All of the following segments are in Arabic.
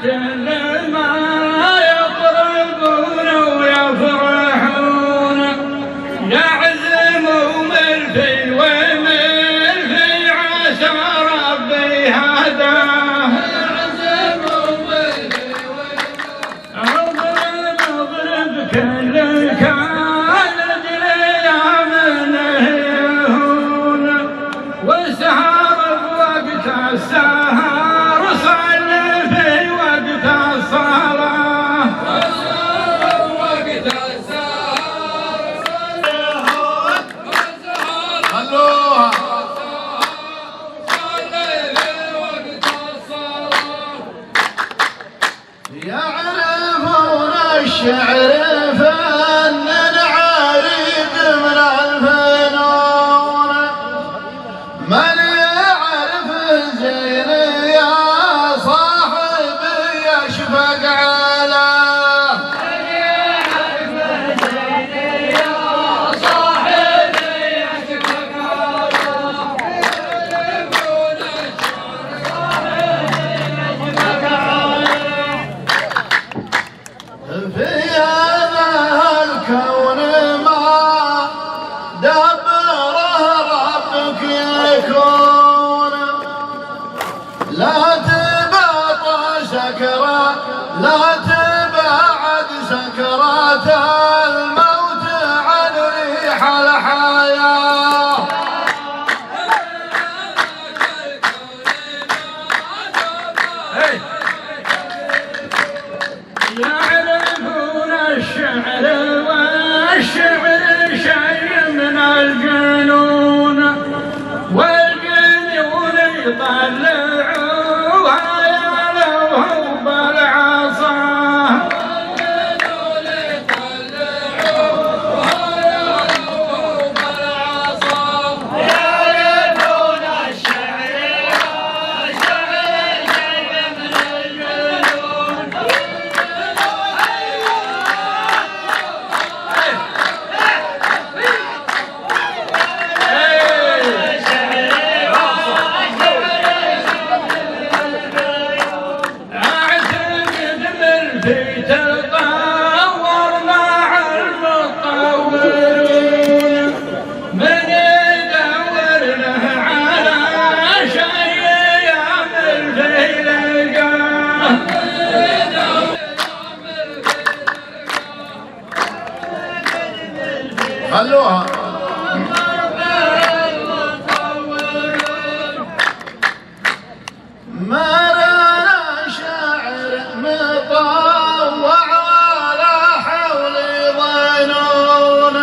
كل ما يطربون ويفرحون يعزموا ملفي وملفي عسى ربي هداه يعزموا ملفي وملفي اضرب كل كان اجري منه يهون وسهر بوقت السهر صلي في وقت الصلاة وقت السهر خلوها صلي في وقت الصلاة يعرفون الشعر فن العريق من الفنون من يعرف الزين يا صاحبي يشفق عليه من يعرف الزين يا صاحبي يشفق عليه يعرفون الشعر يشفق عليه في هذا الكون ما دبره ربك يكون لا تبعد سكرات لا تبعد سكرات الموت عن ريح الحياة يعرفون الشعر والشعر شيء من الجنون والجنون يطلعوها يلوه بالعصا والجنون يطلعوها يلوه بالعصا يعرفون الشعر والشعر شيء من الجنون اعتقد ملفي تطور مع المطورون من يدور له على شيء يا ملفي لقاه خلوها مرنا شعر مطوع ولا حول ظنون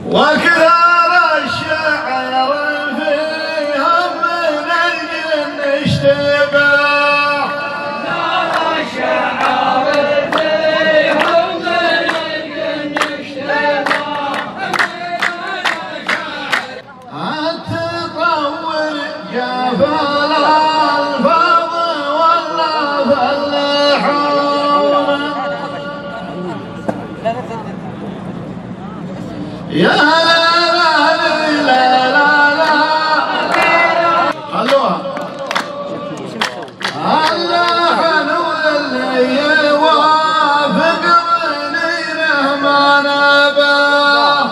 وكثر الشعر فيهم من الجن اشتباه الشعر فيهم من الجن اشتباه التطور جبل الفض ولا فلاحون يا لا لا لا لا لا خلوها اللحن واللي يوافق ضنينه ما نباه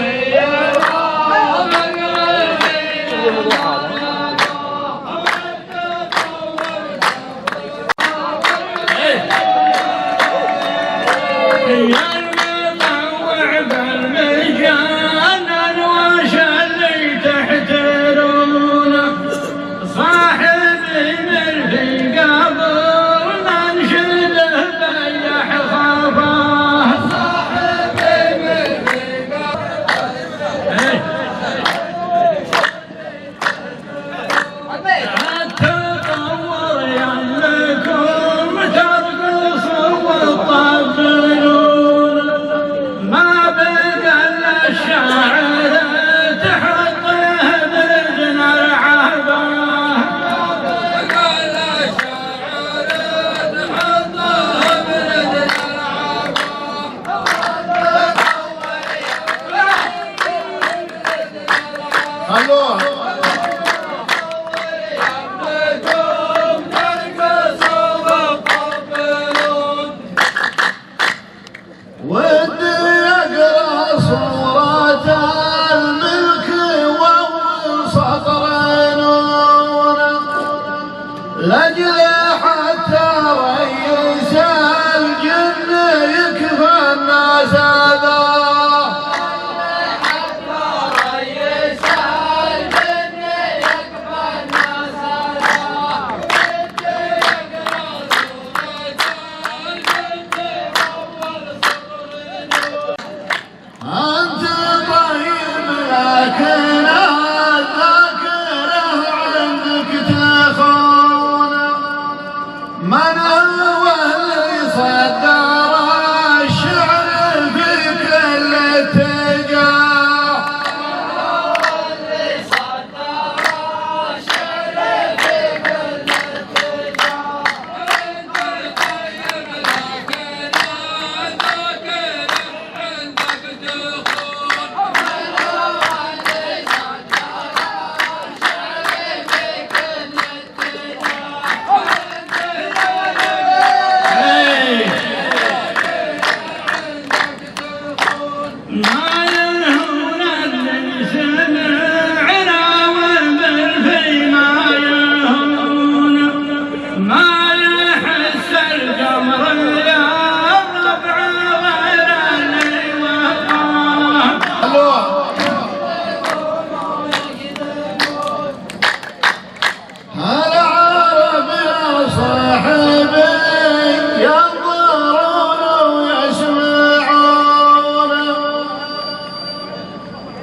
يا المطوع بالمجان الوش اللي تحترونه صاحبي ملفي قبل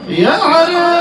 يا عريس